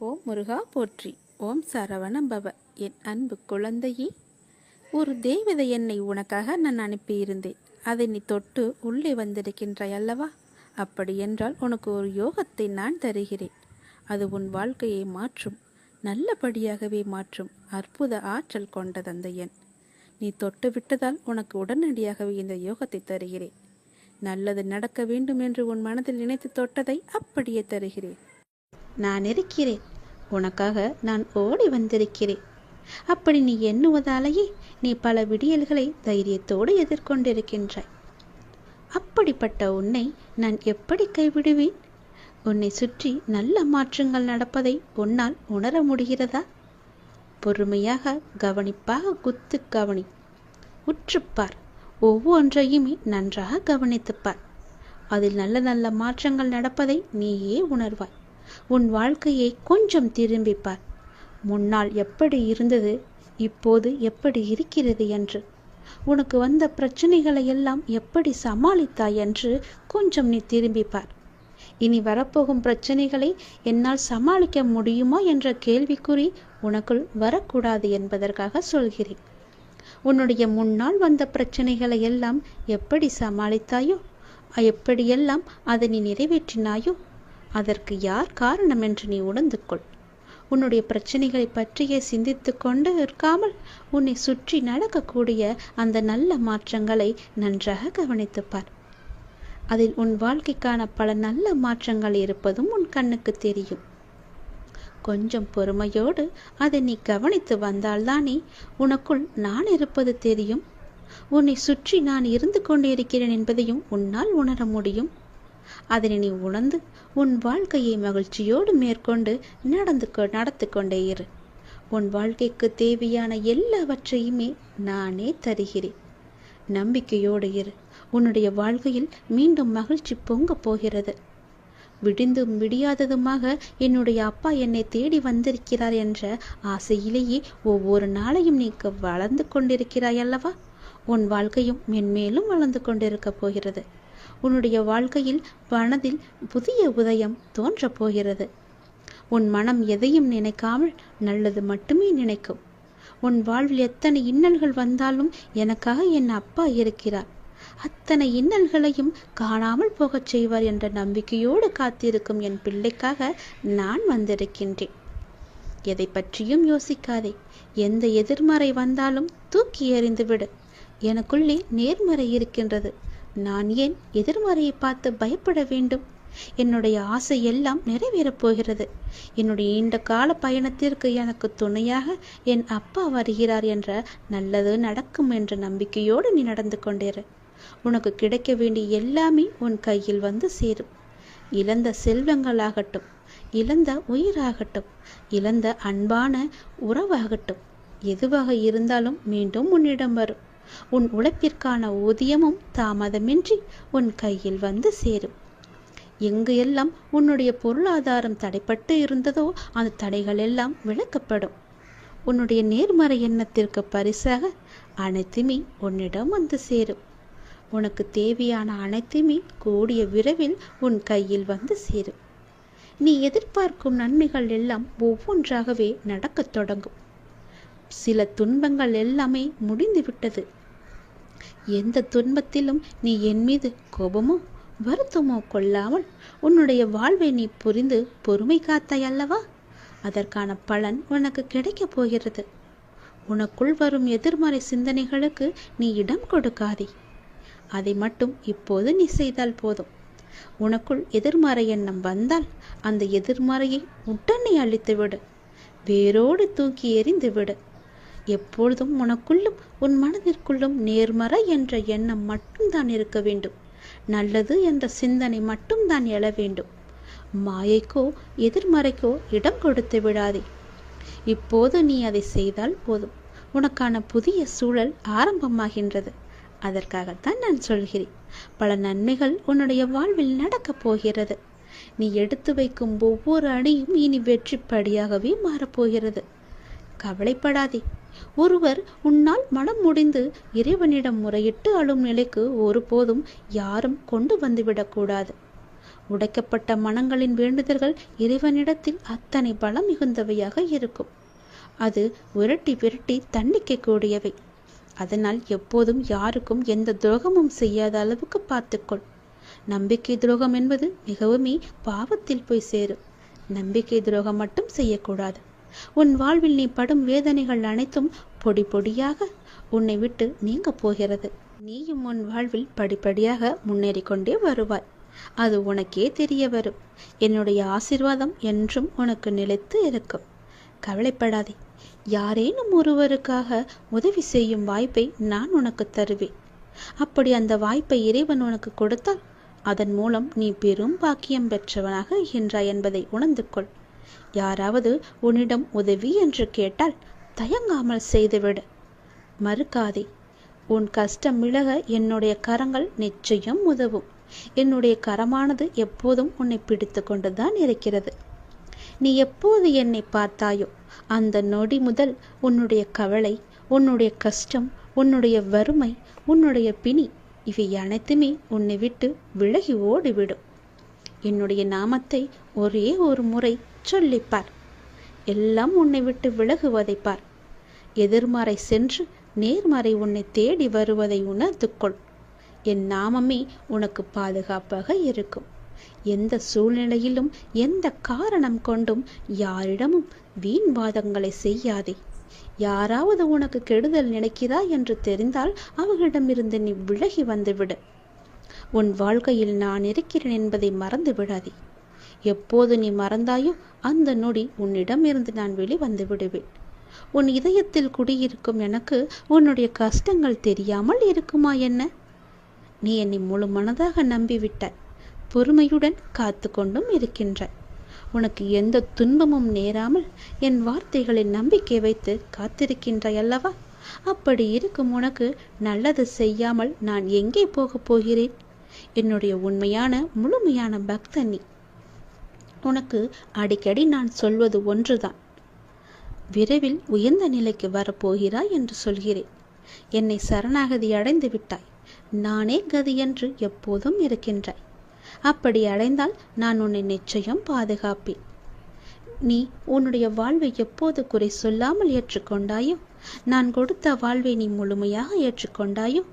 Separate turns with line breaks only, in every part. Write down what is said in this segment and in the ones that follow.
ஓம் முருகா போற்றி. ஓம் சரவணம் பவ. என் அன்பு குழந்தையே, ஒரு தேவதை என்னை உனக்காக நான் அனுப்பியிருந்தேன். அதை நீ தொட்டு உள்ளே வந்திருக்கின்றாய் அல்லவா? அப்படி என்றால் உனக்கு ஒரு யோகத்தை நான் தருகிறேன். அது உன் வாழ்க்கையை மாற்றும், நல்லபடியாகவே மாற்றும் அற்புத ஆற்றல் கொண்டது அந்த எண். நீ தொட்டு விட்டதால் உனக்கு உடனடியாகவே இந்த யோகத்தை தருகிறேன். நல்லது நடக்க வேண்டும் என்று உன் மனதில் நினைத்து தொட்டதை அப்படியே தருகிறேன். நான் இருக்கிறேன், உனக்காக நான் ஓடி வந்திருக்கிறேன். அப்படி நீ எண்ணுவதாலேயே நீ பல விடியல்களை தைரியத்தோடு எதிர்கொண்டிருக்கின்றாய். அப்படிப்பட்ட உன்னை நான் எப்படி கைவிடுவேன்? உன்னை சுற்றி நல்ல மாற்றங்கள் நடப்பதை உன்னால் உணர முடிகிறதா? பொறுமையாக கவனிப்பாக குத்து கவனி, உற்றுப்பார், ஒவ்வொன்றையுமே நன்றாக கவனித்துப்பார். அதில் நல்ல நல்ல மாற்றங்கள் நடப்பதை நீயே உணர்வாய். உன் வாழ்க்கையை கொஞ்சம் திரும்பிப்பார். முன்னால் எப்படி இருந்தது, இப்போது எப்படி இருக்கிறது என்று, உனக்கு வந்த பிரச்சனைகளை எல்லாம் எப்படி சமாளித்தாய் என்று கொஞ்சம் நீ திரும்பிப்பார். இனி வரப்போகும் பிரச்சனைகளை என்னால் சமாளிக்க முடியுமா என்ற கேள்விக்குறி உனக்குள் வரக்கூடாது என்பதற்காக சொல்கிறேன். உன்னுடைய முன்னால் வந்த பிரச்சனைகளை எல்லாம் எப்படி சமாளித்தாயோ, எப்படியெல்லாம் அதை நீ நிறைவேற்றினாயோ, அதற்கு யார் காரணம் என்று நீ உணர்ந்து கொள். உன்னுடைய பிரச்சனைகளை பற்றியே சிந்தித்து கொண்டு இருக்காமல் உன்னை சுற்றி நடக்கக்கூடிய அந்த நல்ல மாற்றங்களை நன்றாக கவனித்துப்பார். அதில் உன் வாழ்க்கைக்கான பல நல்ல மாற்றங்கள் இருப்பதும் உன் கண்ணுக்கு தெரியும். கொஞ்சம் பொறுமையோடு அதை நீ கவனித்து வந்தால்தானே உனக்குள் நான் இருப்பது தெரியும். உன்னை சுற்றி நான் இருந்து கொண்டே இருக்கிறேன் என்பதையும் உன்னால் உணர முடியும். அதனை நீ உணர்ந்து உன் வாழ்க்கையை மகிழ்ச்சியோடு மேற்கொண்டு நடத்து கொண்டே இரு. உன் வாழ்க்கைக்கு தேவையான எல்லாவற்றையுமே நானே தருகிறேன். நம்பிக்கையோடு இரு. உன்னுடைய வாழ்க்கையில் மீண்டும் மகிழ்ச்சி பொங்க போகிறது. விடிந்தும் விடியாததுமாக என்னுடைய அப்பா என்னை தேடி வந்திருக்கிறார் என்ற ஆசையிலேயே ஒவ்வொரு நாளையும் நீ வளர்ந்து கொண்டிருக்கிறாய் அல்லவா? உன் வாழ்க்கையும் மென்மேலும் வளர்ந்து கொண்டிருக்க போகிறது. உன்னுடைய வாழ்க்கையில் மனதில் புதிய உதயம் தோன்றப் போகிறது. உன் மனம் எதையும் நினைக்காமல் நல்லது மட்டுமே நினைக்கும். உன் வாழ்வில் எத்தனை இன்னல்கள் வந்தாலும் எனக்காக என் அப்பா இருக்கிறார், அத்தனை இன்னல்களையும் காணாமல் போகச் செய்வார் என்ற நம்பிக்கையோடு காத்திருக்கும் என் பிள்ளைக்காக நான் வந்திருக்கின்றேன். எதை பற்றியும் யோசிக்காதே. எந்த எதிர்மறை வந்தாலும் தூக்கி எறிந்துவிடு. எனக்குள்ளே நேர்மறை இருக்கின்றது. நான் ஏன் எதிர்மறையை பார்த்து பயப்பட வேண்டும்? என்னுடைய ஆசை எல்லாம் நிறைவேறப் போகிறது. என்னுடைய நீண்ட கால பயணத்திற்கு எனக்கு துணையாக என் அப்பா வருகிறார் என்ற நல்லது நடக்கும் என்ற நம்பிக்கையோடு நீ நடந்து கொண்டிரு. உனக்கு கிடைக்க வேண்டிய எல்லாமே உன் கையில் வந்து சேரும். இழந்த செல்வங்களாகட்டும், இழந்த உயிராகட்டும், இழந்த அன்பான உறவாகட்டும், எதுவாக இருந்தாலும் மீண்டும் உன்னிடம் வரும். உன் உழைப்பிற்கான ஊதியமும் தாமதமின்றி உன் கையில் வந்து சேரும். எங்கு எல்லாம் உன்னுடைய பொருளாதாரம் தடைப்பட்டு இருந்ததோ அந்த தடைகள் எல்லாம் விலக்கப்படும். உன்னுடைய நேர்மறை எண்ணத்திற்கு பரிசாக அனைத்துமே உன்னிடம் வந்து சேரும். உனக்கு தேவையான அனைத்துமே கூடிய விரைவில் உன் கையில் வந்து சேரும். நீ எதிர்பார்க்கும் நன்மைகள் எல்லாம் ஒவ்வொன்றாகவே நடக்கத் தொடங்கும். சில துன்பங்கள் எல்லாமே முடிந்துவிட்டது. எந்த துன்பத்திலும் நீ என் மீது கோபமோ வருத்தமோ கொள்ளாமல் உன்னுடைய வாழ்வை நீ புரிந்து பொறுமை காத்தாய் அல்லவா? அதற்கான பலன் உனக்கு கிடைக்கப் போகிறது. உனக்குள் வரும் எதிர்மறை சிந்தனைகளுக்கு நீ இடம் கொடுக்காதே. அதை மட்டும் இப்போது நீ செய்தால் போதும். உனக்குள் எதிர்மறை எண்ணம் வந்தால் அந்த எதிர்மறையை உடனே அழித்துவிடு, வேரோடு தூக்கி எறிந்து விடு. எப்பொழுதும் உனக்குள்ளும் உன் மனதிற்குள்ளும் நேர்மறை என்ற எண்ணம் மட்டும்தான் இருக்க வேண்டும். நல்லது என்ற சிந்தனை மட்டும்தான் எழ வேண்டும். மாயைக்கோ எதிர்மறைக்கோ இடம் கொடுத்து விடாதே. இப்போது நீ அதை செய்தால் போதும். உனக்கான புதிய சூழல் ஆரம்பமாகின்றது. அதற்காகத்தான் நான் சொல்கிறேன். பல நன்மைகள் உன்னுடைய வாழ்வில் நடக்கப் போகிறது. நீ எடுத்து வைக்கும் ஒவ்வொரு அடியும் இனி வெற்றிப்படியாகவே மாறப்போகிறது. கவலைப்படாதே. ஒருவர் உன்னால் மனம் முடிந்து இறைவனிடம் முறையிட்டு அழும் நிலைக்கு ஒருபோதும் யாரும் கொண்டு வந்துவிடக்கூடாது. உடைக்கப்பட்ட மனங்களின் வேண்டுதல்கள் இறைவனிடத்தில் அத்தனை பலம் மிகுந்தவையாக இருக்கும். அது விரட்டி விரட்டி தண்டிக்கக்கூடியவை. அதனால் எப்போதும் யாருக்கும் எந்த துரோகமும் செய்யாத அளவுக்கு பார்த்துக்கொள். நம்பிக்கை துரோகம் என்பது மிகவுமே பாவத்தில் போய் சேரும். நம்பிக்கை துரோகம் மட்டும் செய்யக்கூடாது. உன் வாழ்வில் நீ படும் வேதனைகள் அனைத்தும் பொடி பொடியாக உன்னை விட்டு நீங்க போகிறது. நீயும் உன் வாழ்வில் படிப்படியாக முன்னேறி கொண்டே வருவாய். அது உனக்கே தெரிய வரும். என்னுடைய ஆசீர்வாதம் என்றும் உனக்கு நிலைத்து இருக்கும். கவலைப்படாதே. யாரேனும் ஒருவருக்காக உதவி செய்யும் வாய்ப்பை நான் உனக்கு தருவேன். அப்படி அந்த வாய்ப்பை இறைவன் உனக்கு கொடுத்தால் அதன் மூலம் நீ பெரும் பாக்கியம் பெற்றவனாக இருக்கின்றாய் என்பதை உணர்ந்து கொள். யாராவது உன்னிடம் உதவி என்று கேட்டால் தயங்காமல் செய்துவிடு. மறுக்காதே. உன் கஷ்டம் விலக என்னுடைய கரங்கள் நிச்சயம் உதவும். என்னுடைய கரமானது எப்போதும் உன்னை பிடித்து கொண்டுதான் இருக்கிறது. நீ எப்போது என்னை பார்த்தாயோ அந்த நொடி முதல் உன்னுடைய கவலை, உன்னுடைய கஷ்டம், உன்னுடைய வறுமை, உன்னுடைய பிணி இவை அனைத்துமே உன்னை விட்டு விலகி ஓடிவிடும். என்னுடைய நாமத்தை ஒரே ஒரு முறை சொல்லிப்பார். எல்லாம் உன்னை விட்டு விலகுவதை பார். எதிர்மறை சென்று நேர்மறை உன்னை தேடி வருவதை உணர்ந்து கொள். என் நாமமே உனக்கு பாதுகாப்பாக இருக்கும். எந்த சூழ்நிலையிலும் எந்த காரணம் கொண்டும் யாரிடமும் வீண் வாதங்களை செய்யாதே. யாராவது உனக்கு கெடுதல் நினைக்கிறாய் என்று தெரிந்தால் அவர்களிடமிருந்து நீ விலகி வந்துவிடு. உன் வாழ்க்கையில் நான் இருக்கிறேன் என்பதை மறந்து விடாதே. எப்போது நீ மறந்தாயோ அந்த நொடி உன்னிடமிருந்து நான் வெளிவந்து விடுவேன். உன் இதயத்தில் குடியிருக்கும் எனக்கு உன்னுடைய கஷ்டங்கள் தெரியாமல் இருக்குமா என்ன? நீ என்னை முழு மனதாக நம்பிவிட்டாய். பொறுமையுடன் காத்து கொண்டும் இருக்கின்றாய். உனக்கு எந்த துன்பமும் நேராமல் என் வார்த்தைகளில் நம்பிக்கை வைத்து காத்திருக்கின்றாய் அல்லவா? அப்படி இருக்கும் உனக்கு நல்லது செய்யாமல் நான் எங்கே போகப் போகிறேன்? என்னுடைய உண்மையான முழுமையான பக்தன் நீ. உனக்கு அடிக்கடி நான் சொல்வது ஒன்றுதான். விரைவில் உயர்ந்த நிலைக்கு வரப்போகிறாய் என்று சொல்கிறேன். என்னை சரணாகதி அடைந்து விட்டாய். நானே கதி என்று எப்போதும் இருக்கின்றாய். அப்படி அடைந்தால் நான் உன்னை நிச்சயம் பாதுகாப்பேன். நீ உன்னுடைய வாழ்வை எப்போது குறை சொல்லாமல் ஏற்றுக்கொண்டாயோ, நான் கொடுத்த வாழ்வை நீ முழுமையாக ஏற்றுக்கொண்டாயோ,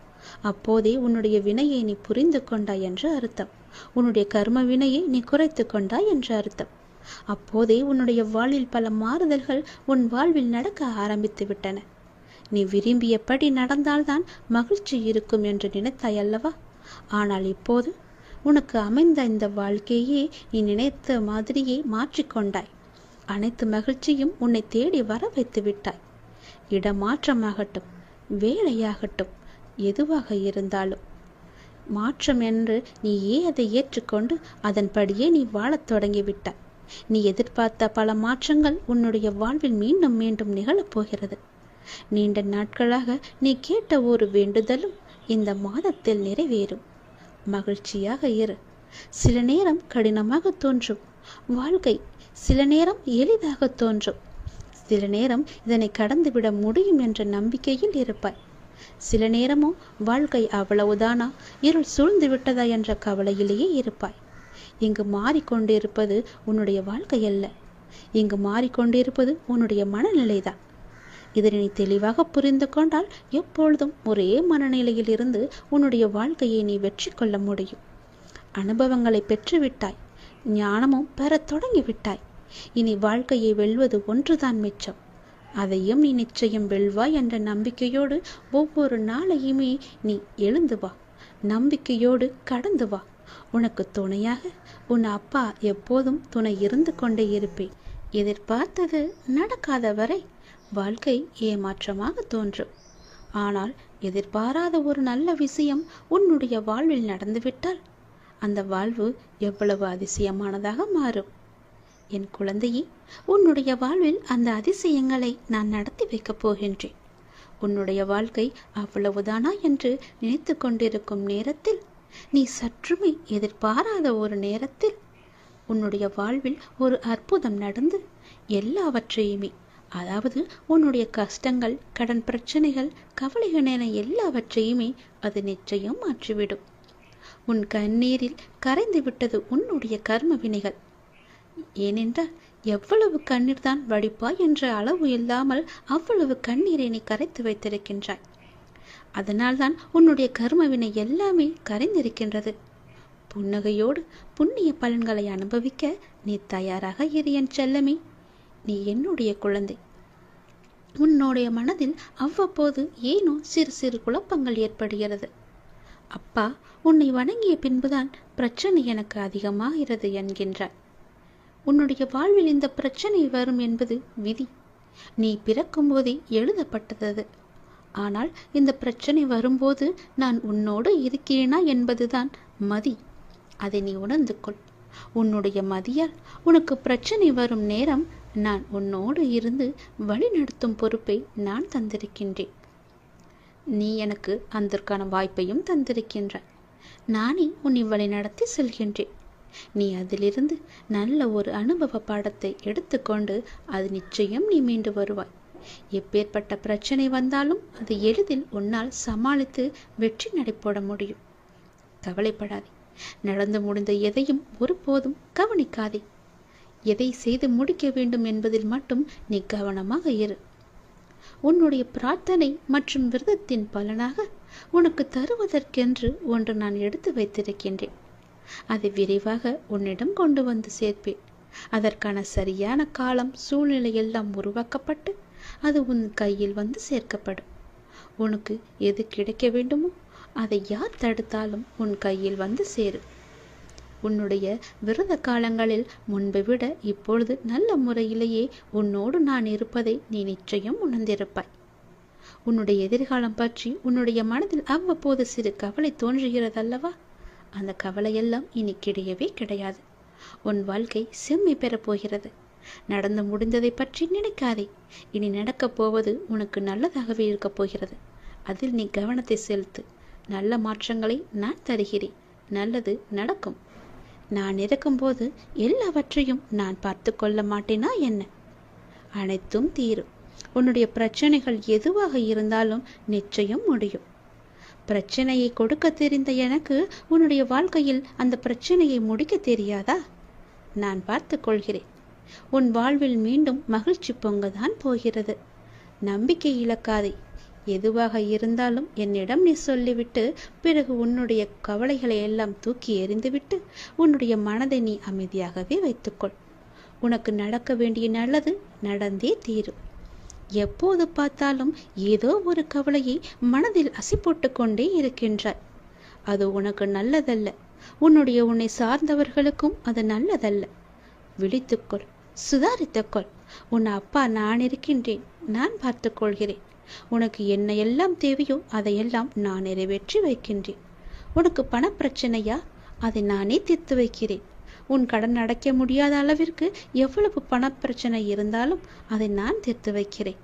அப்போதே உன்னுடைய வினையை நீ புரிந்து கொண்டாய் என்று அர்த்தம். உன்னுடைய கர்ம வினையை நீ குறைத்து கொண்டாய் என்று அர்த்தம். அப்போதே உன்னுடைய வாழ்வில் பல மாறுதல்கள் உன் வாழ்வில் நடக்க ஆரம்பித்து விட்டன. நீ விரும்பியபடி நடந்தால்தான் மகிழ்ச்சி இருக்கும் என்று நினைத்தாய் அல்லவா? ஆனால் இப்போது உனக்கு அமைந்த இந்த வாழ்க்கையே நீ நினைத்த மாதிரியே மாற்றிக்கொண்டாய். அனைத்து மகிழ்ச்சியும் உன்னை தேடி வர வைத்து விட்டாய். இடமாற்றமாகட்டும், வேலையாகட்டும், எதுவாக இருந்தாலும் மாற்றம் என்று நீயே அதை ஏற்றுக்கொண்டு அதன்படியே நீ வாழத் தொடங்கிவிட்டாய். நீ எதிர்பார்த்த பல மாற்றங்கள் உன்னுடைய வாழ்வில் மீண்டும் மீண்டும் நிகழப்போகிறது. நீண்ட நாட்களாக நீ கேட்ட ஒரு வேண்டுதலும் இந்த மாதத்தில் நிறைவேறும். மகிழ்ச்சியாக இரு. சில நேரம் கடினமாக தோன்றும் வாழ்க்கை, சில நேரம் எளிதாக தோன்றும். சில நேரம் இதனை கடந்துவிட முடியும் என்ற நம்பிக்கையில் இருப்பாய். சில நேரமோ வாழ்க்கை அவ்வளவுதானா, இருள் சூழ்ந்து விட்டதா என்ற கவலையிலேயே இருப்பாய். இங்கு மாறிக்கொண்டிருப்பது உன்னுடைய வாழ்க்கை அல்ல. இங்கு மாறிக்கொண்டிருப்பது உன்னுடைய மனநிலைதான். இதனை நீ தெளிவாக புரிந்து கொண்டால் எப்பொழுதும் ஒரே மனநிலையில் இருந்து உன்னுடைய வாழ்க்கையை நீ வெற்றி கொள்ள முடியும். அனுபவங்களை பெற்றுவிட்டாய். ஞானமும் பெறத் தொடங்கிவிட்டாய். இனி வாழ்க்கையை வெல்வது ஒன்றுதான் மிச்சம். அதையும் நீ நிச்சயம் வெல்வாய் என்ற நம்பிக்கையோடு ஒவ்வொரு நாளையுமே நீ எழுந்து வா. நம்பிக்கையோடு கடந்து வா. உனக்கு துணையாக உன் அப்பா எப்போதும் துணை இருந்து கொண்டே இருப்பேன். எதிர்பார்த்தது நடக்காத வரை வாழ்க்கை ஏமாற்றமாக தோன்றும். ஆனால் எதிர்பாராத ஒரு நல்ல விஷயம் உன்னுடைய வாழ்வில் நடந்துவிட்டால் அந்த வாழ்வு எவ்வளவு அதிசயமானதாக மாறும். என் குழந்தையே, உன்னுடைய வாழ்வில் அந்த அதிசயங்களை நான் நடத்தி வைக்கப் போகின்றேன். உன்னுடைய வாழ்க்கை அவ்வளவுதானா என்று நினைத்து கொண்டிருக்கும் நேரத்தில், நீ சற்றுமே எதிர்பாராத ஒரு நேரத்தில் உன்னுடைய வாழ்வில் ஒரு அற்புதம் நடந்து எல்லாவற்றையுமே, அதாவது உன்னுடைய கஷ்டங்கள், கடன் பிரச்சனைகள், கவலைகள் என எல்லாவற்றையுமே அது நிச்சயம் மாற்றிவிடும். உன் கண்ணீரில் கரைந்து விட்டது உன்னுடைய கர்ம வினைகள். ஏனென்றால் எவ்வளவு கண்ணீர் தான் வடிப்பாய் என்ற அளவு இல்லாமல் அவ்வளவு கண்ணீரை நீ கரைத்து வைத்திருக்கின்றாய். அதனால்தான் உன்னுடைய கர்மவினை எல்லாமே கரைந்திருக்கின்றது. புன்னகையோடு புண்ணிய பலன்களை அனுபவிக்க நீ தயாராக இரு என் செல்லமே. நீ என்னுடைய குழந்தை. உன்னுடைய மனதில் அவ்வப்போது ஏனோ சிறு சிறு குழப்பங்கள் ஏற்படுகிறது. அப்பா உன்னை வணங்கிய பின்புதான் பிரச்சனை எனக்கு அதிகமாகிறது என்கின்றார். உன்னுடைய வாழ்வில் இந்த பிரச்சனை வரும் என்பது விதி. நீ பிறக்கும் போதே எழுதப்பட்டது. ஆனால் இந்த பிரச்சனை வரும்போது நான் உன்னோடு இருக்கிறேனா என்பதுதான் மதி. அதை நீ உணர்ந்து கொள். உன்னுடைய மதியால் உனக்கு பிரச்சனை வரும் நேரம் நான் உன்னோடு இருந்து வழிநடத்தும் பொறுப்பை நான் தந்திருக்கின்றேன். நீ எனக்கு அதற்கான வாய்ப்பையும் தந்திருக்கின்றாய். நானே உன்னை வழிநடத்தி செல்கின்றேன். நீ அதிலிருந்து நல்ல ஒரு அனுபவ பாடத்தை எடுத்துக்கொண்டு அது நிச்சயம் நீ மீண்டு வருவாய். எப்பேற்பட்ட பிரச்சனை வந்தாலும் அது எளிதில் உன்னால் சமாளித்து வெற்றி நடைபோட முடியும். கவலைப்படாதே. நடந்து முடிந்த எதையும் ஒருபோதும் கவனிக்காதே. எதை செய்து முடிக்க வேண்டும் என்பதில் மட்டும் நீ கவனமாக இரு. உன்னுடைய பிரார்த்தனை மற்றும் விரதத்தின் பலனாக உனக்கு தருவதற்கென்று ஒன்று நான் எடுத்து வைத்திருக்கின்றேன். அதை விரைவாக உன்னிடம் கொண்டு வந்து சேர்ப்பேன். அதற்கான சரியான காலம் சூழ்நிலை எல்லாம் உருவாக்கப்பட்டு அது உன் கையில் வந்து சேர்க்கப்படும். உனக்கு எது கிடைக்க வேண்டுமோ அதை யார் தடுத்தாலும் உன் கையில் வந்து சேரு. உன்னுடைய விரத காலங்களில் முன்பை விட இப்பொழுது நல்ல முறையிலேயே உன்னோடு நான் இருப்பதை நீ நிச்சயம் உணர்ந்திருப்பாய். உன்னுடைய எதிர்காலம் பற்றி உன்னுடைய மனதில் அவ்வப்போது சிறு கவலை தோன்றுகிறதல்லவா? அந்த கவலையெல்லாம் இனி கிடையவே கிடையாது. உன் வாழ்க்கை செம்மை பெறப் போகிறது. நடந்து முடிந்ததை பற்றி நினைக்காதே. இனி நடக்கப் போவது உனக்கு நல்லதாகவே இருக்கப் போகிறது. அதில் நீ கவனத்தை செலுத்து. நல்ல மாற்றங்களை நான் தருகிறேன். நல்லது நடக்கும். நான் இருக்கும்போது எல்லாவற்றையும் நான் பார்த்து கொள்ள மாட்டேனா என்ன? அனைத்தும் தீரும். உன்னுடைய பிரச்சனைகள் எதுவாக இருந்தாலும் நிச்சயம் முடியும். பிரச்சனையை கொடுக்க தெரிந்த எனக்கு உன்னுடைய வாழ்க்கையில் அந்த பிரச்சனையை முடிக்க தெரியாதா? நான் பார்த்து கொள்கிறேன். உன் வாழ்வில் மீண்டும் மகிழ்ச்சி பொங்கதான் போகிறது. நம்பிக்கை இழக்காதே. எதுவாக இருந்தாலும் என்னிடம் நீ சொல்லிவிட்டு பிறகு உன்னுடைய கவலைகளை எல்லாம் தூக்கி எறிந்துவிட்டு உன்னுடைய மனதை நீ அமைதியாகவே வைத்துக்கொள். உனக்கு நடக்க வேண்டிய நல்லது நடந்தே தீரும். எப்போது பார்த்தாலும் ஏதோ ஒரு கவலையை மனதில் அசி போட்டு கொண்டே இருக்கின்றாய். அது உனக்கு நல்லதல்ல. உன்னை சார்ந்தவர்களுக்கும் அது நல்லதல்ல. விழித்துக்கொள். சுதாரித்துக்கொள். உன் அப்பா நான் இருக்கின்றேன். நான் பார்த்து கொள்கிறேன். உனக்கு என்ன எல்லாம் தேவையோ அதையெல்லாம் நான் நிறைவேற்றி வைக்கின்றேன். உனக்கு பணப்பிரச்சனையா? அதை நானே தீர்த்து வைக்கிறேன். உன் கடன் அடைக்க முடியாத அளவிற்கு எவ்வளவு பணப்பிரச்சனை இருந்தாலும் அதை நான் தீர்த்து வைக்கிறேன்.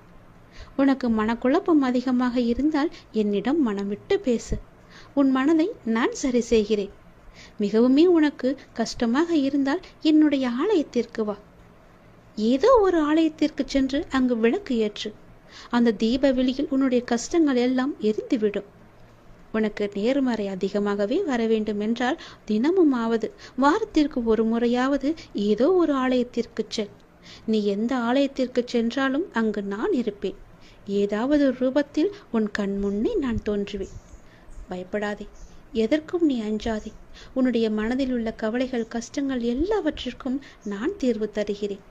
உனக்கு மனக்குழப்பம் அதிகமாக இருந்தால் என்னிடம் மனம் விட்டு பேசு. உன் மனதை நான் சரி செய்கிறேன். மிகவுமே உனக்கு கஷ்டமாக இருந்தால் என்னுடைய ஆலயத்திற்கு வா. ஏதோ ஒரு ஆலயத்திற்கு சென்று அங்கு விளக்கு ஏற்று. அந்த தீப வெளியில் உன்னுடைய கஷ்டங்கள் எல்லாம் எரிந்துவிடும். உனக்கு நேர்மறை அதிகமாகவே வர வேண்டும் என்றால் தினமும் ஆவது வாரத்திற்கு ஒரு முறையாவது ஏதோ ஒரு ஆலயத்திற்கு செல். நீ எந்த ஆலயத்திற்கு சென்றாலும் அங்கு நான் இருப்பேன். ஏதாவது ரூபத்தில் உன் கண் முன்னே நான் தோன்றுவேன். பயப்படாதே. எதற்கும் நீ அஞ்சாதே. உன்னுடைய மனதில் உள்ள கவலைகள் கஷ்டங்கள் எல்லாவற்றிற்கும் நான் தீர்வு தருகிறேன்.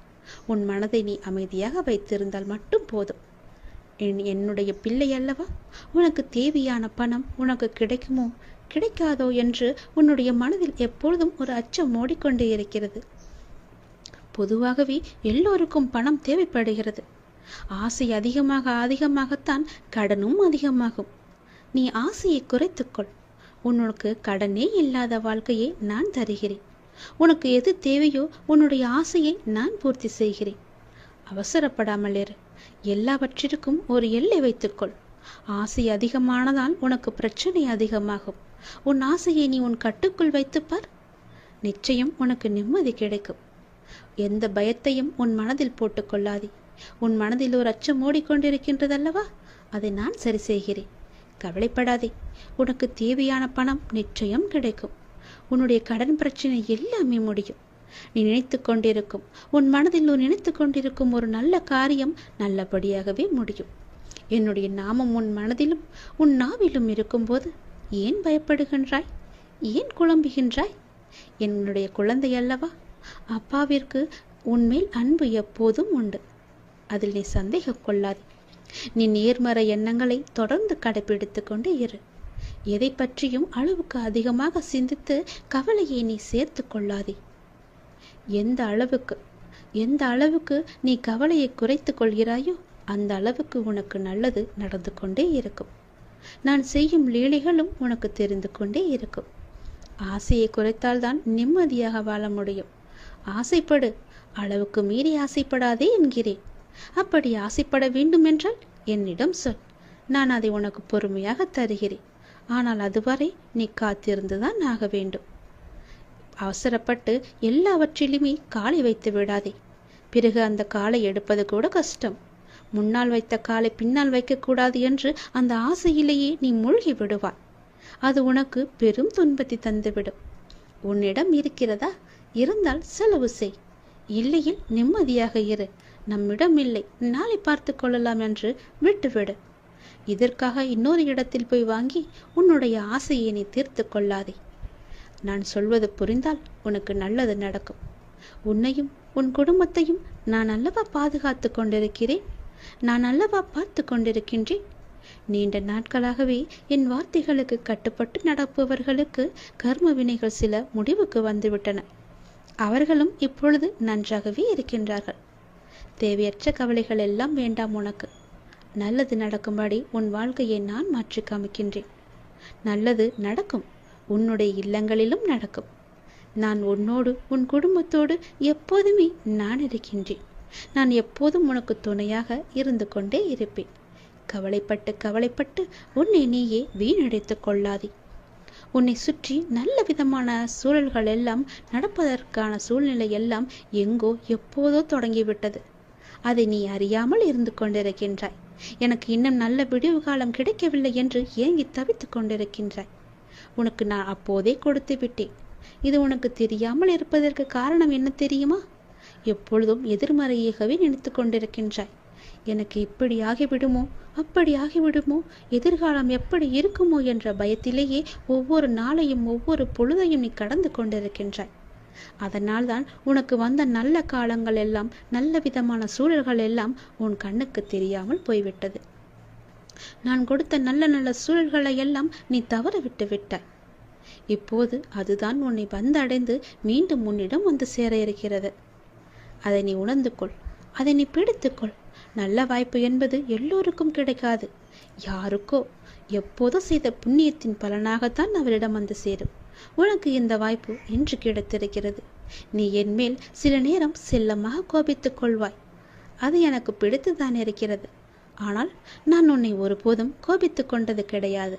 உன் மனதை நீ அமைதியாக வைத்திருந்தால் மட்டும் போதும். என்னுடைய பிள்ளை அல்லவா? உனக்கு தேவையான பணம் உனக்கு கிடைக்குமோ கிடைக்காதோ என்று உன்னுடைய மனதில் எப்பொழுதும் ஒரு அச்சம் ஓடிக்கொண்டே இருக்கிறது. பொதுவாகவே எல்லோருக்கும் பணம் தேவைப்படுகிறது. ஆசை அதிகமாகத்தான் கடனும் அதிகமாகும். நீ ஆசையை குறைத்துக்கொள். உனக்கு கடனே இல்லாத வாழ்க்கையை நான் தருகிறேன். உனக்கு எது தேவையோ உன்னுடைய ஆசையை நான் பூர்த்தி செய்கிறேன். அவசரப்படாமல் இரு. எல்லாவற்றிற்கும் ஒரு எல்லை வைத்துக்கொள். ஆசை அதிகமானதால் உனக்கு பிரச்சனை அதிகமாகும். உன் ஆசையை நீ உன் கட்டுக்குள் வைத்துப்பார். நிச்சயம் உனக்கு நிம்மதி கிடைக்கும். எந்த பயத்தையும் உன் மனதில் போட்டுக்கொள்ளாதே. உன் மனதில் ஒரு அச்சம் ஓடிக்கொண்டிருக்கின்றதல்லவா? அதை நான் சரி செய்கிறேன். கவலைப்படாதே. உனக்கு தேவையான பணம் நிச்சயம் கிடைக்கும். உன்னுடைய கடன் பிரச்சனை எல்லாமே முடியும். நீ நினைத்து கொண்டிருக்கும், உன் மனதில் நினைத்து கொண்டிருக்கும் ஒரு நல்ல காரியம் நல்லபடியாகவே முடியும். என்னுடைய நாமம் உன் மனதிலும் உன் நாவிலும் இருக்கும்போது ஏன் பயப்படுகின்றாய்? ஏன் குழம்புகின்றாய்? என்னுடைய குழந்தை அல்லவா? அப்பாவிற்கு உன்மேல் அன்பு எப்போதும் உண்டு. அதில் நீ சந்தேகம் கொள்ளாதே. நீ நேர்மறை எண்ணங்களை தொடர்ந்து கடைபிடித்து கொண்டே இரு. எதை பற்றியும் அளவுக்கு அதிகமாக சிந்தித்து கவலையை நீ சேர்த்து கொள்ளாதே. எந்த அளவுக்கு நீ கவலையை குறைத்து கொள்கிறாயோ அந்த அளவுக்கு உனக்கு நல்லது நடந்து கொண்டே இருக்கும். நான் செய்யும் லீலைகளும் உனக்கு தெரிந்து கொண்டே இருக்கும். ஆசையை குறைத்தால்தான் நிம்மதியாக வாழ முடியும். ஆசைப்படு, அளவுக்கு மீறி ஆசைப்படாதே என்கிறேன். அப்படி ஆசைப்பட வேண்டும் என்றால் என்னிடம் சொல், நான் அதை உனக்கு பொறுமையாக தருகிறேன். ஆனால் அதுவரை நீ காத்திருந்துதான் ஆக வேண்டும். அவசரப்பட்டு எல்லாவற்றிலுமே காலை வைத்து விடாதே. பிறகு அந்த காலை எடுப்பது கூட கஷ்டம். முன்னால் வைத்த காலை பின்னால் வைக்கக்கூடாது என்று அந்த ஆசையிலேயே நீ மூழ்கி விடுவாய். அது உனக்கு பெரும் துன்பத்தை தந்துவிடும். உன்னிடம் இருக்கிறதா? இருந்தால் செலவு செய். இல்லையில் நிம்மதியாக இரு. நம்மிடம் இல்லை, நாளை பார்த்து கொள்ளலாம் என்று விட்டுவிடு. இதற்காக இன்னொரு இடத்தில் போய் வாங்கி உன்னுடைய ஆசையை நீ தீர்த்து கொள்ளாதே. நான் சொல்வது புரிந்தால் உனக்கு நல்லது நடக்கும். உன்னையும் உன் குடும்பத்தையும் நான் அல்லவா பாதுகாத்து கொண்டிருக்கிறேன். நான் அல்லவா பார்த்து கொண்டிருக்கின்றேன். நீண்ட நாட்களாகவே என் வார்த்தைகளுக்கு கட்டுப்பட்டு நடப்பவர்களுக்கு கர்ம வினைகள் சில முடிவுக்கு வந்துவிட்டன. அவர்களும் இப்பொழுது நன்றாகவே இருக்கின்றார்கள். தேவையற்ற கவலைகள் எல்லாம் வேண்டாம் உனக்கு. நல்லது நடக்கும்படி உன் வாழ்க்கையை நான் மாற்றி காமிக்கின்றேன். நல்லது நடக்கும். உன்னுடைய இல்லங்களிலும் நடக்கும். நான் உன்னோடு உன் குடும்பத்தோடு எப்போதுமே நான் இருக்கின்றேன். நான் எப்போதும் உனக்கு துணையாக இருந்து கொண்டே இருப்பேன். கவலைப்பட்டு உன்னை நீயே வீணடித்து கொள்ளாதே. உன்னை சுற்றி நல்ல விதமான சூழல்கள் எல்லாம் நடப்பதற்கான சூழ்நிலை எல்லாம் எங்கோ எப்போதோ தொடங்கிவிட்டது. அதை நீ அறியாமல் இருந்து கொண்டிருக்கின்றாய். எனக்கு இன்னும் நல்ல விடிவு காலம் கிடைக்கவில்லை என்று ஏங்கி தவித்து கொண்டிருக்கின்றாய். உனக்கு நான் அப்போதே கொடுத்து விட்டேன். இது உனக்கு தெரியாமல் இருப்பதற்கு காரணம் என்ன தெரியுமா? எப்பொழுதும் எதிர்மறையாகவே நினைத்து கொண்டிருக்கின்றாய். எனக்கு இப்படி ஆகிவிடுமோ, அப்படி ஆகிவிடுமோ, எதிர்காலம் எப்படி இருக்குமோ என்ற பயத்திலேயே ஒவ்வொரு நாளையும் ஒவ்வொரு பொழுதையும் நீ கடந்து கொண்டிருக்கின்றாய். அதனால் தான் உனக்கு வந்த நல்ல காலங்கள் எல்லாம், நல்ல விதமான சூழல்கள் எல்லாம் உன் கண்ணுக்கு தெரியாமல் போய்விட்டது. நான் கொடுத்த நல்ல நல்ல சூழல்களை எல்லாம் நீ தவற விட்டு விட்டாய். இப்போது அதுதான் உன்னை வந்தடைந்து மீண்டும் உன்னிடம் வந்து சேர இருக்கிறது. அதை நீ உணர்ந்து கொள். அதை நீ பிடித்துக்கொள். நல்ல வாய்ப்பு என்பது எல்லோருக்கும் கிடைக்காது. யாருக்கோ எப்போதோ செய்த புண்ணியத்தின் பலனாகத்தான் அவரிடம் வந்து சேரும். உனக்கு இந்த வாய்ப்பு இன்று கிடைத்திருக்கிறது. நீ என் மேல் சில நேரம் செல்லமாக கோபித்துக் கொள்வாய். அது எனக்கு பிடித்துதான் இருக்கிறது. ஆனால் நான் உன்னை ஒருபோதும் கோபித்துக் கொண்டது கிடையாது.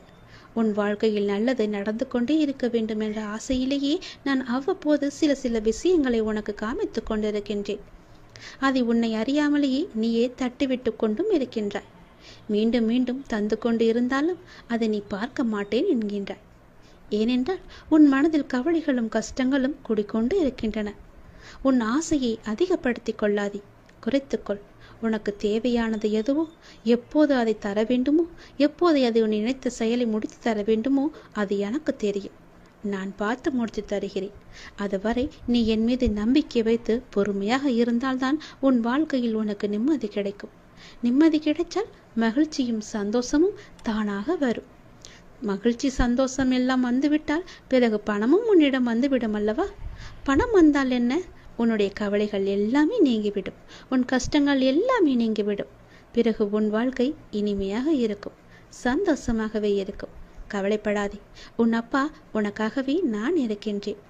உன் வாழ்க்கையில் நல்லது நடந்து கொண்டே இருக்க வேண்டும் என்ற ஆசையிலேயே நான் அவ்வப்போது சில விஷயங்களை உனக்கு காமித்து கொண்டிருக்கின்றேன். அதை உன்னை அறியாமலேயே நீயே தட்டிவிட்டு கொண்டும் இருக்கின்றாய். மீண்டும் மீண்டும் தந்து கொண்டு இருந்தாலும் அதை நீ பார்க்க மாட்டேன் என்கின்றாய். ஏனென்றால் உன் மனதில் கவலைகளும் கஷ்டங்களும் குடிக்கொண்டு இருக்கின்றன. உன் ஆசையை அதிகப்படுத்தி கொள்ளாதே, குறைத்துக்கொள். உனக்கு தேவையானது எதுவோ, எப்போது அதை தர வேண்டுமோ, எப்போது அதை உன் நினைத்த செயலை முடித்து தர வேண்டுமோ அது எனக்கு தெரியும். நான் பார்த்து முடித்து தருகிறேன். அதுவரை நீ என் மீது நம்பிக்கை வைத்து பொறுமையாக இருந்தால்தான் உன் வாழ்க்கையில் உனக்கு நிம்மதி கிடைக்கும். நிம்மதி கிடைத்தால் மகிழ்ச்சியும் சந்தோஷமும் தானாக வரும். மகிழ்ச்சி சந்தோஷம் எல்லாம் வந்துவிட்டால் பிறகு பணமும் உன்னிடம் வந்துவிடும் அல்லவா? பணம் வந்தால் என்ன? உன்னுடைய கவலைகள் எல்லாமே நீங்கிவிடும். உன் கஷ்டங்கள் எல்லாமே நீங்கிவிடும். பிறகு உன் வாழ்க்கை இனிமையாக இருக்கும், சந்தோஷமாகவே இருக்கும். கவலைப்படாதே. உன் அப்பா உனக்காகவே நான் இருக்கின்றேன்.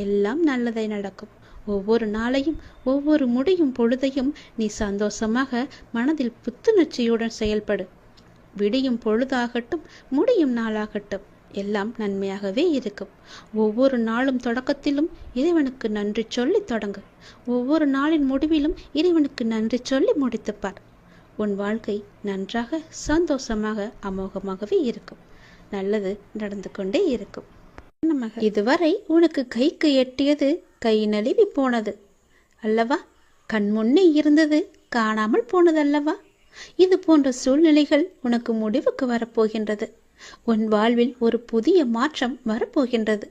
எல்லாம் நல்லதை நடக்கும். ஒவ்வொரு நாளையும் ஒவ்வொரு முடியும் பொழுதையும் நீ சந்தோஷமாக மனதில் புத்துணர்ச்சியுடன் செயல்படு. விடியும் பொழுதாகட்டும், முடியும் நாளாகட்டும், எல்லாம் நன்மையாகவே இருக்கும். ஒவ்வொரு நாளும் தொடக்கத்திலும் இறைவனுக்கு நன்றி சொல்லி தொடங்கு. ஒவ்வொரு நாளின் முடிவிலும் இறைவனுக்கு நன்றி சொல்லி முடித்துப்பார். உன் வாழ்க்கை நன்றாக சந்தோஷமாக அமோகமாகவே இருக்கும். நல்லது நடந்து கொண்டே இருக்கும். இதுவரை உனக்கு கைக்கு எட்டியது கை நழுவி போனது அல்லவா? கண் முன்னே இருந்தது காணாமல் போனதல்லவா? இது போன்ற சூழ்நிலைகள் உனக்கு முடிவுக்கு வரப்போகின்றது. உன் வாழ்வில் ஒரு புதிய மாற்றம் வரப்போகின்றது.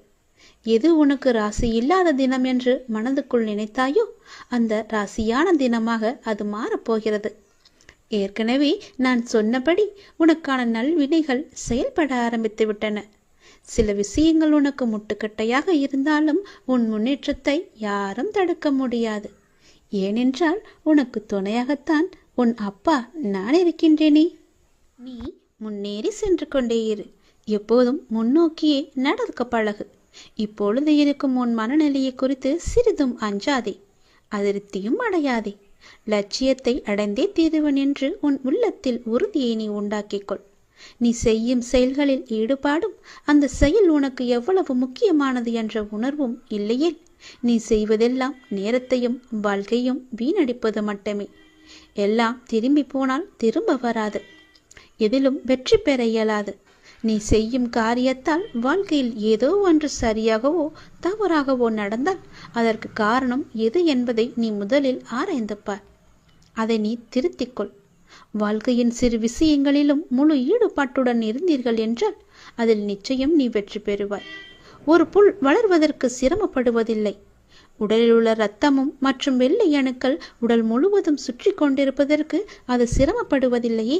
எது உனக்கு ராசி இல்லாத தினம் என்று மனதுக்குள் நினைத்தாயோ அந்த ராசியான தினமாக அது மாறப்போகிறது. ஏற்கனவே நான் சொன்னபடி உனக்கான நல்வினைகள் செயல்பட ஆரம்பித்து விட்டன. சில விஷயங்கள் உனக்கு முட்டுக்கட்டையாக இருந்தாலும் உன் முன்னேற்றத்தை யாரும் தடுக்க முடியாது. ஏனென்றால் உனக்கு துணையாகத்தான் உன் அப்பா நான் இருக்கின்றேனே. நீ முன்னேறி சென்று கொண்டே இரு. எப்போதும் முன்னோக்கியே நடக்க பழகு. இப்பொழுது இருக்கும் உன் மனநிலையை குறித்து சிறிதும் அஞ்சாதே, அதிருப்தியும் அடையாதே. லட்சியத்தை அடைந்தே தீருவன் என்று உன் உள்ளத்தில் உறுதியை நீ உண்டாக்கிக்கொள். நீ செய்யும் செயல்களில் ஈடுபாடும் அந்த செயல் உனக்கு எவ்வளவு முக்கியமானது என்ற உணர்வும் இல்லையேல் நீ செய்வதெல்லாம் நேரத்தையும் வாழ்க்கையும் வீணடிப்பது மட்டுமே. எல்லாம் திரும்பி போனால் திரும்ப வராது. எதிலும் வெற்றி பெற இயலாது. நீ செய்யும் காரியத்தால் வாழ்க்கையில் ஏதோ ஒன்று சரியாகவோ தவறாகவோ நடந்தால் அதற்கு காரணம் எது என்பதை நீ முதலில் ஆராய்ந்து பார். அதை நீ திருத்திக்கொள். வாழ்க்கையின் சிறு விஷயங்களிலும் முழு ஈடுபாட்டுடன் இருந்தீர்கள் என்றால் அதில் நிச்சயம் நீ வெற்றி பெறுவாய். ஒரு புல் வளர்வதற்கு சிரமப்படுவதில்லை. உடலில் உள்ள இரத்தமும் மற்றும் வெள்ளை அணுக்கள் உடல் முழுவதும் சுற்றி கொண்டிருப்பதற்கு அது சிரமப்படுவதில்லையே.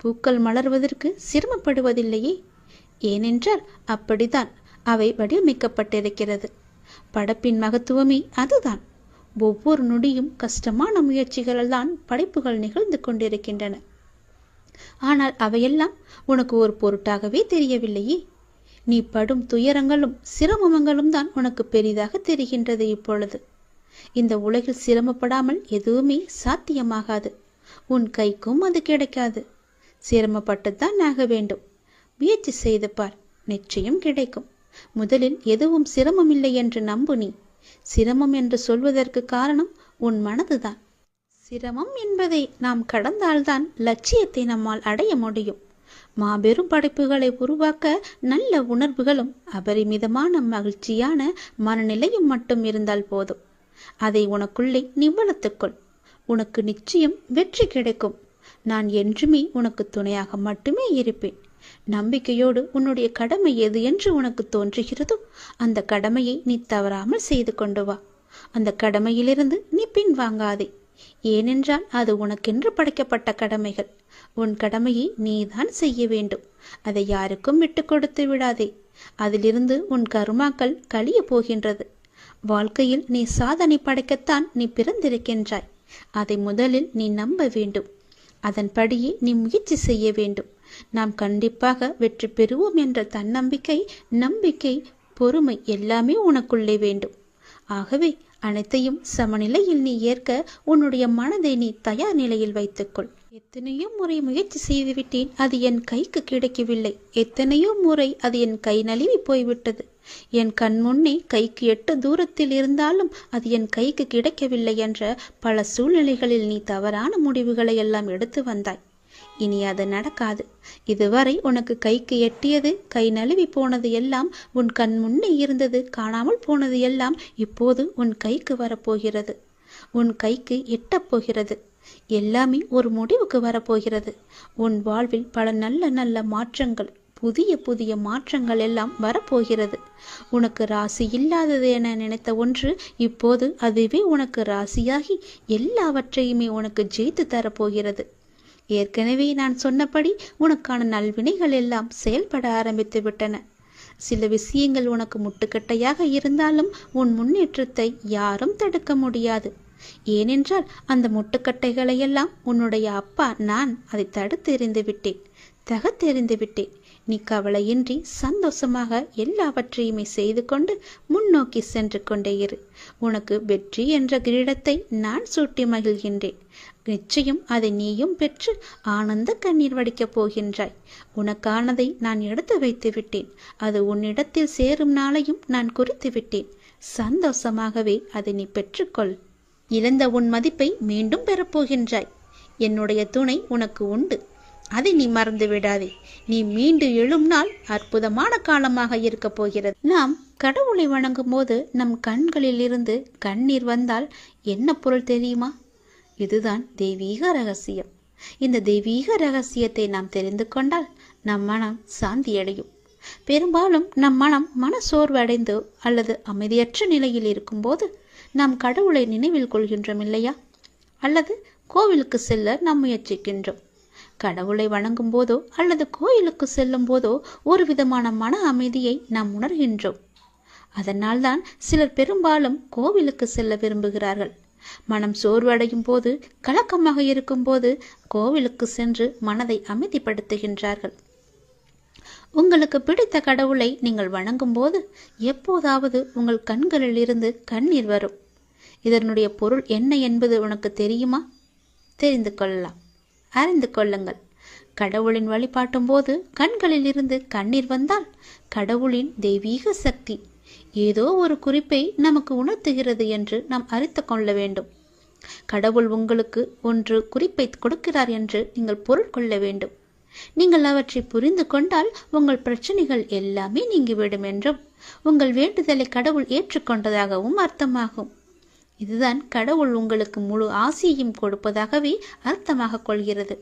பூக்கள் மலர்வதற்கு சிரமப்படுவதில்லையே. ஏனென்றால் அப்படித்தான் அவை வடிவமைக்கப்பட்டிருக்கிறது. படைப்பின் மகத்துவமே அதுதான். ஒவ்வொரு நொடியும் கஷ்டமான முயற்சிகளால் தான் படைப்புகள் நிகழ்ந்து கொண்டிருக்கின்றன. ஆனால் அவையெல்லாம் உனக்கு ஒரு பொருட்டாகவே தெரியவில்லையே. நீ படும் துயரங்களும் சிரமங்களும் தான் உனக்கு பெரிதாக தெரிகின்றது. இப்பொழுது இந்த உலகில் சிரமப்படாமல் எதுவுமே சாத்தியமாகாது. உன் கைக்கும் அது கிடைக்காது. சிரமப்பட்டுத்தான் ஆக வேண்டும். முயற்சி செய்து பார், நிச்சயம் கிடைக்கும். முதலில் எதுவும் சிரமமில்லை என்று நம்பு. நீ சிரமம் என்று சொல்வதற்கு காரணம் உன் மனதுதான். சிரமம் என்பதை நாம் கடந்தால்தான் லட்சியத்தை நம்மால் அடைய முடியும். மாபெரும் படைப்புகளை உருவாக்க நல்ல உணர்வுகளும் அபரிமிதமான மகிழ்ச்சியான மனநிலையும் மட்டும் இருந்தால் போதும். அதை உனக்குள்ளே நீ வளர்த்துக்கொள். உனக்கு நிச்சயம் வெற்றி கிடைக்கும். நான் என்றுமே உனக்கு துணையாக மட்டுமே இருப்பேன். நம்பிக்கையோடு உன்னுடைய கடமை எது என்று உனக்கு தோன்றுகிறதோ அந்த கடமையை நீ தவறாமல் செய்து கொண்டு வா. அந்த கடமையிலிருந்து நீ பின்வாங்காதே. ஏனென்றால் அது உனக்கென்று படைக்கப்பட்ட கடமைகள். உன் கடமையை நீதான் செய்ய வேண்டும். அதை யாருக்கும் விட்டு கொடுத்து விடாதே. அதிலிருந்து உன் கர்மாக்கள் கழிய போகின்றது. வாழ்க்கையில் நீ சாதனை படைக்கத்தான் நீ பிறந்திருக்கின்றாய். அதை முதலில் நீ நம்ப வேண்டும். அதன்படியே நீ முயற்சி செய்ய வேண்டும். நாம் கண்டிப்பாக வெற்றி பெறுவோம் என்ற தன்னம்பிக்கை, நம்பிக்கை, பொறுமை எல்லாமே உனக்குள்ளே வேண்டும். ஆகவே அனைத்தையும் சமநிலையில் நீ ஏற்க உன்னுடைய மனதை நீ தயார் நிலையில் வைத்துக்கொள். எத்தனையோ முறை முயற்சி செய்துவிட்டேன், அது என் கைக்கு கிடைக்கவில்லை. எத்தனையோ முறை அது என் கை நழுவி போய்விட்டது. என் கண் முன்னே கைக்கு எட்டு தூரத்தில் இருந்தாலும் அது என் கைக்கு கிடைக்கவில்லை என்ற பல சூழ்நிலைகளில் நீ தவறான முடிவுகளை எல்லாம் எடுத்து வந்தாய். இனி அது நடக்காது. இதுவரை உனக்கு கைக்கு எட்டியது கை நழுவி போனது எல்லாம், உன் கண் முன்னே இருந்தது காணாமல் போனது எல்லாம் இப்போது உன் கைக்கு வரப்போகிறது. உன் கைக்கு எட்டப் போகிறது. எல்லாமே ஒரு முடிவுக்கு வரப்போகிறது. உன் வாழ்வில் பல நல்ல நல்ல மாற்றங்கள், புதிய புதிய மாற்றங்கள் எல்லாம் வரப்போகிறது. உனக்கு ராசி இல்லாதது என நினைத்த ஒன்று இப்போது அதுவே உனக்கு ராசியாகி எல்லாவற்றையுமே உனக்கு ஜெயித்து தரப்போகிறது. ஏற்கனவே நான் சொன்னபடி உனக்கான நல்வினைகள் எல்லாம் செயல்பட ஆரம்பித்து விட்டன. சில விஷயங்கள் உனக்கு முட்டுக்கட்டையாக இருந்தாலும் உன் முன்னேற்றத்தை யாரும் தடுக்க முடியாது. ஏனென்றால் அந்த முட்டுக்கட்டைகளை எல்லாம் உன்னுடைய அப்பா நான் அதை தடுத்து எறிந்து விட்டேன், தகர்த்தெறிந்து விட்டேன். நீ கவலையின்றி சந்தோஷமாக எல்லாவற்றையுமே செய்து கொண்டு முன்னோக்கி சென்று கொண்டே இரு. உனக்கு வெற்றி என்ற கிரீடத்தை நான் சூட்டி மகிழ்கின்றேன். நிச்சயம் அதை நீயும் பெற்று ஆனந்த கண்ணீர் வடிக்கப் போகின்றாய். உனக்கானதை நான் எடுத்து வைத்து விட்டேன். அது உன்னிடத்தில் சேரும் நாளையும் நான் குறித்து விட்டேன். சந்தோஷமாகவே அதை நீ பெற்றுக்கொள். இழந்த உன் மதிப்பை மீண்டும் பெறப்போகின்றாய். என்னுடைய துணை உனக்கு உண்டு. அதை நீ மறந்து விடாதே. நீ மீண்டு எழும் நாள் அற்புதமான காலமாக இருக்க போகிறது. நாம் கடவுளை வணங்கும் போது நம் கண்களில் இருந்து கண்ணீர் வந்தால் என்ன பொருள் தெரியுமா? இதுதான் தெய்வீக ரகசியம். இந்த தெய்வீக ரகசியத்தை நாம் தெரிந்து கொண்டால் நம் மனம் சாந்தியடையும். பெரும்பாலும் நம் மன சோர்வடைந்து அல்லது அமைதியற்ற நிலையில் இருக்கும்போது நாம் கடவுளை நினைவில் கொள்கின்றோம் இல்லையா? அல்லது கோவிலுக்கு செல்ல நாம் முயற்சிக்கின்றோம். கடவுளை வணங்கும் போதோ அல்லது கோயிலுக்கு செல்லும் போதோ ஒரு விதமான மன அமைதியை நாம் உணர்கின்றோம். அதனால்தான் சிலர் பெரும்பாலும் கோவிலுக்கு செல்ல விரும்புகிறார்கள். மனம் சோர்வடையும் போது, கலக்கமாக இருக்கும் போது கோவிலுக்கு சென்று மனதை அமைதிப்படுத்துகின்றார்கள். உங்களுக்கு பிடித்த கடவுளை நீங்கள் வணங்கும் போது எப்போதாவது உங்கள் கண்களில் இருந்து கண்ணீர் வரும். இதனுடைய பொருள் என்ன என்பது உனக்கு தெரியுமா? தெரிந்து கொள்ளலாம், அறிந்து கொள்ளுங்கள். கடவுளின் வழிபாட்டும் போது கண்களில் இருந்து கண்ணீர் வந்தால் கடவுளின் தெய்வீக சக்தி ஏதோ ஒரு குறிப்பை நமக்கு உணர்த்துகிறது என்று நாம் அறிந்து கொள்ள வேண்டும். கடவுள் உங்களுக்கு ஒன்று குறிப்பை கொடுக்கிறார் என்று நீங்கள் பொருள் கொள்ள வேண்டும். நீங்கள் அவற்றை புரிந்து கொண்டால் உங்கள் பிரச்சனைகள் எல்லாமே நீங்கிவிடும் என்றும் உங்கள் வேண்டுதலை கடவுள் ஏற்றுக்கொண்டதாகவும் அர்த்தமாகும். இதுதான் கடவுள் உங்களுக்கு முழு ஆசியையும் கொடுப்பதாகவே அர்த்தமாக கொள்கிறது.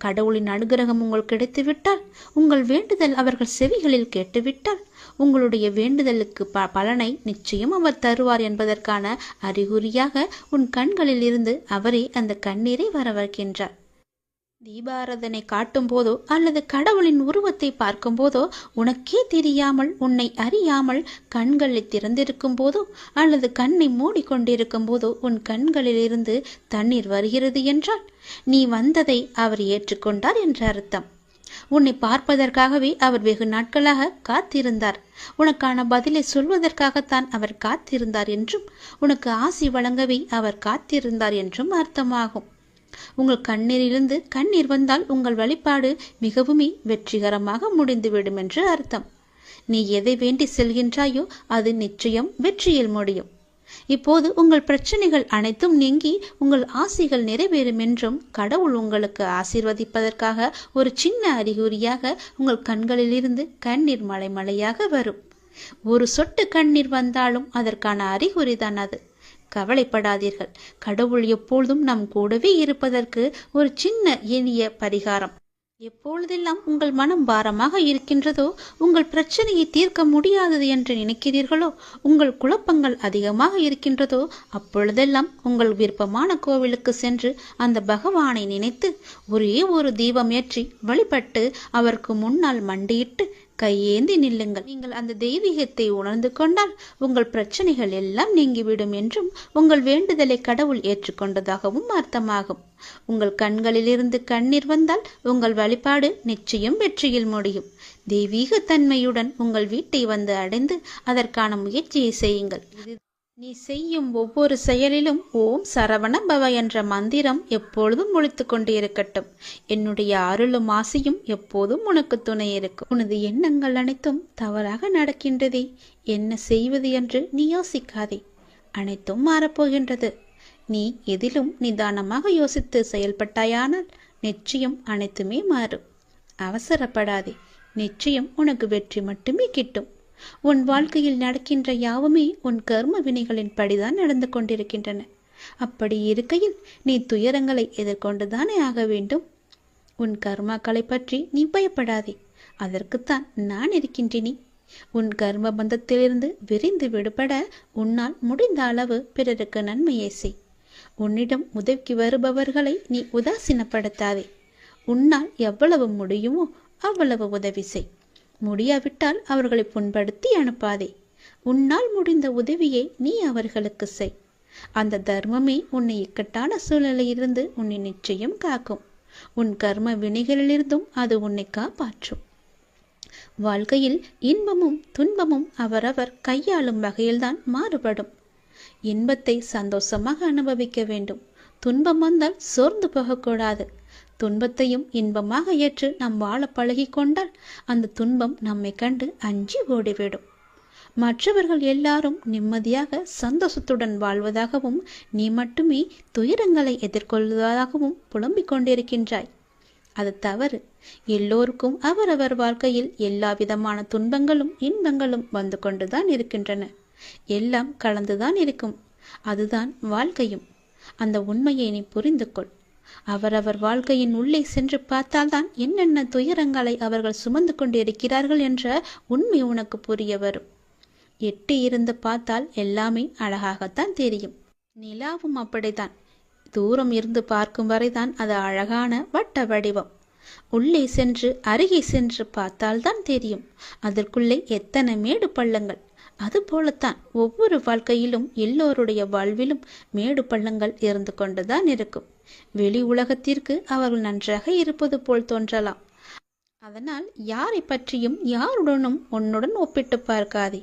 கடவுளின் அனுகிரகம் உங்களுக்கு கிடைத்துவிட்டால், உங்கள் வேண்டுதல் அவர்கள் செவிகளில் கேட்டுவிட்டால், உங்களுடைய வேண்டுதலுக்கு பலனை நிச்சயம் அவர் தருவார் என்பதற்கான அறிகுறியாக உன் கண்களில் இருந்து அவரே அந்த கண்ணீரை வரவழைக்கின்றார். தீபாராதனை காட்டும் போதோ அல்லது கடவுளின் உருவத்தை பார்க்கும் போதோ உனக்கே தெரியாமல், உன்னை அறியாமல் கண்களை திறந்திருக்கும் போதோ அல்லது கண்ணை மூடிக்கொண்டிருக்கும் போதோ உன் கண்களில் இருந்து தண்ணீர் வருகிறது என்றால் நீ வந்ததை அவர் ஏற்றுக்கொண்டார் என்ற அர்த்தம். உன்னை பார்ப்பதற்காகவே அவர் வெகு நாட்களாக காத்திருந்தார். உனக்கான பதிலை சொல்வதற்காகத்தான் அவர் காத்திருந்தார் என்றும், உனக்கு ஆசி வழங்கவே அவர் காத்திருந்தார் என்றும் அர்த்தமாகும். உங்கள் கண்ணீரிலிருந்து கண்ணீர் வந்தால் உங்கள் வழிபாடு மிகவுமே வெற்றிகரமாக முடிந்துவிடும் என்று அர்த்தம். நீ எதை வேண்டி செல்கின்றாயோ அது நிச்சயம் வெற்றியில் முடியும். இப்போது உங்கள் பிரச்சனைகள் அனைத்தும் நீங்கி உங்கள் ஆசைகள் நிறைவேறும் என்றும் கடவுள் உங்களுக்கு ஆசீர்வதிப்பதற்காக ஒரு சின்ன அறிகுறியாக உங்கள் கண்களில் இருந்து கண்ணீர் மலை மலையாக வரும். ஒரு சொட்டு கண்ணீர் வந்தாலும் அதற்கான அறிகுறிதான் அது. கவலைப்படாதீர்கள். கடவுள் எப்பொழுதும் நம் கூடவே இருப்பதற்கு ஒரு சின்ன எளிய பரிகாரம். எப்பொழுதெல்லாம் உங்கள் மனம் பாரமாக இருக்கின்றதோ, உங்கள் பிரச்சனையை தீர்க்க முடியாதது என்று நினைக்கிறீர்களோ, உங்கள் குழப்பங்கள் அதிகமாக இருக்கின்றதோ, அப்பொழுதெல்லாம் உங்கள் விருப்பமான கோவிலுக்கு சென்று அந்த பகவானை நினைத்து ஒரே ஒரு தீபம் ஏற்றி வழிபட்டு அவருக்கு முன்னால் மண்டியிட்டு கையேந்தி நில்லுங்கள். நீங்கள் அந்த தெய்வீகத்தை உணர்ந்து கொண்டால் உங்கள் பிரச்சனைகள் எல்லாம் நீங்கிவிடும் என்றும் உங்கள் வேண்டுதலை கடவுள் ஏற்றுக்கொண்டதாகவும் அர்த்தமாகும். உங்கள் கண்களிலிருந்து கண்ணீர் வந்தால் உங்கள் வழிபாடு நிச்சயம் வெற்றியில் முடியும். தெய்வீக தன்மையுடன் உங்கள் வீட்டை வந்து அடைந்து அதற்கான முயற்சியை செய்யுங்கள். நீ செய்யும் ஒவ்வொரு செயலிலும் ஓம் சரவண பவ என்ற மந்திரம் எப்பொழுதும் ஒலித்து கொண்டே இருக்கட்டும். என்னுடைய அருளும் ஆசையும் எப்போதும் உனக்கு துணை இருக்கும். உனது எண்ணங்கள் அனைத்தும் தவறாக நடக்கின்றதே, என்ன செய்வது என்று நீ யோசிக்காதே. அனைத்தும் மாறப்போகின்றது. நீ எதிலும் நிதானமாக யோசித்து செயல்பட்டாயானால் நிச்சயம் அனைத்துமே மாறும். அவசரப்படாதே. நிச்சயம் உனக்கு வெற்றி மட்டுமே கிட்டும். உன் வாழ்க்கையில் நடக்கின்ற யாவுமே உன் கர்ம வினைகளின் படிதான் நடந்து கொண்டிருக்கின்றன. அப்படி இருக்கையில் நீ துயரங்களை எதிர்கொண்டுதானே ஆக வேண்டும். உன் கர்மாக்களை பற்றி நீ பயப்படாதே. அதற்குத்தான் நான் இருக்கின்றேனே. உன் கர்ம பந்தத்திலிருந்து விரிந்து விடுபட உன்னால் முடிந்த அளவு பிறருக்கு நன்மையை செய். உன்னிடம் உதவிக்கு வருபவர்களை நீ உதாசீனப்படுத்தாதே. உன்னால் எவ்வளவு முடியுமோ அவ்வளவு உதவி செய். முடியாவிட்டால் அவர்களை புண்படுத்தி அனுப்பாதே. உன்னால் முடிந்த உதவியை நீ அவர்களுக்கு செய். அந்த தர்மமே உன்னை இக்கட்டான சூழ்நிலையிலிருந்து உன்னை நிச்சயம் காக்கும். உன் கர்ம வினைகளிலிருந்தும் அது உன்னை காப்பாற்றும். வாழ்க்கையில் இன்பமும் துன்பமும் அவரவர் கையாளும் வகையில்தான் மாறுபடும். இன்பத்தை சந்தோஷமாக அனுபவிக்க வேண்டும். துன்பம் வந்தால் சோர்ந்து போகக்கூடாது. துன்பத்தையும் இன்பமாக ஏற்று நாம் வாழ பழகி கொண்டால் அந்த துன்பம் நம்மை கண்டு அஞ்சி ஓடிவிடும். மற்றவர்கள் எல்லாரும் நிம்மதியாக சந்தோஷத்துடன் வாழ்வதாகவும் நீ மட்டுமே துயரங்களை எதிர்கொள்வதாகவும் புலம்பிக் கொண்டிருக்கின்றாய். அது தவறு. எல்லோருக்கும் அவரவர் வாழ்க்கையில் எல்லா விதமான துன்பங்களும் இன்பங்களும் வந்து கொண்டுதான் இருக்கின்றன. எல்லாம் கலந்துதான் இருக்கும். அதுதான் வாழ்க்கையும். அந்த உண்மையை நீ புரிந்து கொள். அவரவர் வாழ்க்கையின் உள்ளே சென்று பார்த்தால்தான் என்னென்ன துயரங்களை அவர்கள் சுமந்து கொண்டு இருக்கிறார்கள் என்ற உண்மை உனக்கு புரிய வரும். எட்டி இருந்து பார்த்தால் எல்லாமே அழகாகத்தான் தெரியும். நிலாவும் அப்படித்தான். தூரம் இருந்து பார்க்கும் வரைதான் அது அழகான வட்ட வடிவம். உள்ளே சென்று அருகே சென்று பார்த்தால்தான் தெரியும் அதற்குள்ளே எத்தனை மேடு பள்ளங்கள். அதுபோலத்தான் ஒவ்வொரு வாழ்க்கையிலும் எல்லோருடைய வாழ்விலும் மேடு பள்ளங்கள் இருந்து கொண்டுதான் இருக்கும். வெளி உலகத்திற்கு அவர்கள் நன்றாக இருப்பது போல் தோன்றலாம். அதனால் யாரை பற்றியும் யாருடனும் உன்னுடன் ஒப்பிட்டு பார்க்காதே.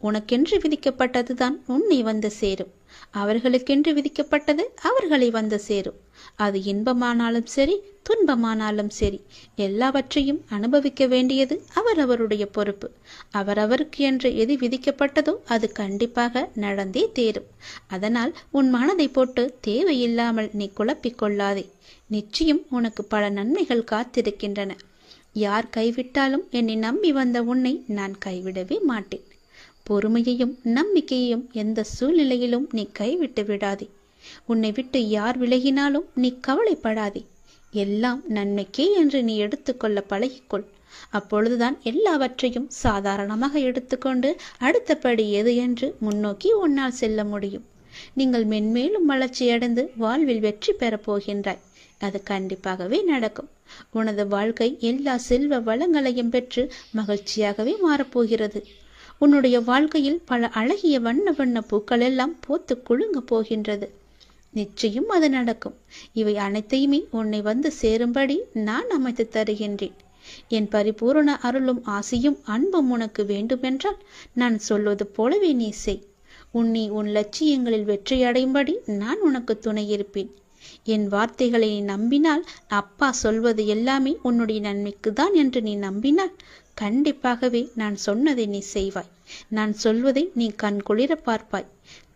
உனக்கென்று விதிக்கப்பட்டதுதான் உன்னை வந்து சேரும். அவர்களுக்கென்று விதிக்கப்பட்டது அவர்களை வந்து சேரும். அது இன்பமானாலும் சரி, துன்பமானாலும் சரி, எல்லாவற்றையும் அனுபவிக்க வேண்டியது அவரவருடைய பொறுப்பு. அவரவருக்கு என்று எது விதிக்கப்பட்டதோ அது கண்டிப்பாக நடந்தே தேரும். அதனால் உன் மனதை போட்டு தேவையில்லாமல் நீ குழப்பிக்கொள்ளாதே. நிச்சயம் உனக்கு பல நன்மைகள் காத்திருக்கின்றன. யார் கைவிட்டாலும் என்னை நம்பி வந்த உன்னை நான் கைவிடவே மாட்டேன். பொறுமையையும் நம்பிக்கையையும் எந்த சூழ்நிலையிலும் நீ கைவிட்டு விடாதே. உன்னை விட்டு யார் விலகினாலும் நீ கவலைப்படாதே. எல்லாம் நன்மைக்கே என்று நீ எடுத்துக்கொள்ள பழகிக்கொள். அப்பொழுதுதான் எல்லாவற்றையும் சாதாரணமாக எடுத்துக்கொண்டு அடுத்தபடி எது என்று முன்னோக்கி உன்னால் செல்ல முடியும். நீங்கள் மென்மேலும் வளர்ச்சியடைந்து வாழ்வில் வெற்றி பெறப் போகின்றாய். அது கண்டிப்பாகவே நடக்கும். உனது வாழ்க்கை எல்லா செல்வ வளங்களையும் பெற்று மகிழ்ச்சியாகவே மாறப்போகிறது. உன்னுடைய வாழ்க்கையில் பல அழகிய வண்ண வண்ண பூக்கள் எல்லாம் பூத்து குலுங்க போகின்றது. நிச்சயம் அது நடக்கும். இவை அனைத்தையுமே உன்னை வந்து சேரும்படி நான் அமைத்து தருகின்றேன். என் பரிபூரண அருளும் ஆசையும் அன்பும் உனக்கு வேண்டுமென்றால் நான் சொல்வது போலவே நீ செய். உன்னை உன் லட்சியங்களில் வெற்றியடையும்படி நான் உனக்கு துணை இருப்பேன். என் வார்த்தைகளை நீ நம்பினால், அப்பா சொல்வது எல்லாமே உன்னுடைய நன்மைக்கு தான் என்று நீ நம்பினால், கண்டிப்பாகவே நான் சொன்னதை நீ செய்வாய். நான் சொல்வதை நீ கண் குளிர பார்ப்பாய்,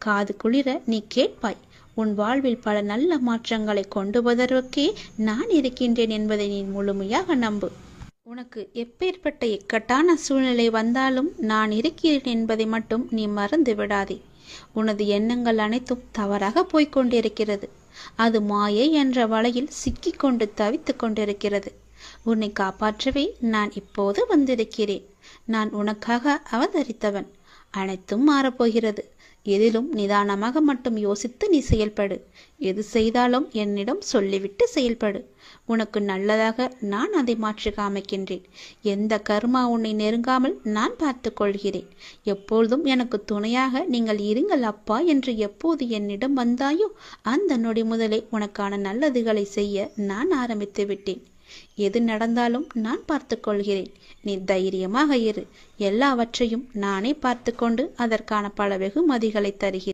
காது குளிர நீ கேட்பாய். உன் வாழ்வில் பல நல்ல மாற்றங்களை கொண்டு வருவதற்கே நான் இருக்கின்றேன் என்பதை நீ முழுமையாக நம்பு. உனக்கு எப்பேற்பட்ட இக்கட்டான சூழ்நிலை வந்தாலும் நான் இருக்கிறேன் என்பதை மட்டும் நீ மறந்து விடாதே. உனது எண்ணங்கள் அனைத்தும் தவறாக போய்கொண்டிருக்கிறது. அது மாயை என்ற வலையில் சிக்கிக்கொண்டு தவித்து கொண்டிருக்கிறது. உன்னை காப்பாற்றவே நான் இப்போது வந்திருக்கிறேன். நான் உனக்காக அவதரித்தவன். அனைத்தும் மாறப்போகிறது. எதிலும் நிதானமாக மட்டும் யோசித்து நீ செயல்படு. எது செய்தாலும் என்னிடம் சொல்லிவிட்டு செயல்படு. உனக்கு நல்லதாக நான் அதை மாற்றி காமிக்கின்றேன். எந்த கர்மா உன்னை நெருங்காமல் நான் பார்த்து கொள்கிறேன். எப்பொழுதும் எனக்கு துணையாக நீங்கள் இருங்கள் அப்பா என்று எப்போது என்னிடம் வந்தாயோ அந்த நொடி முதலே உனக்கான நல்லதுகளை செய்ய நான் ஆரம்பித்து விட்டேன். எது நடந்தாலும் நான் பார்த்து கொள்கிறேன். நீ தைரியமாக இரு. எல்லாவற்றையும் நானே பார்த்து கொண்டு அதற்கான பல வெகுமதிகளை தருகிறேன்.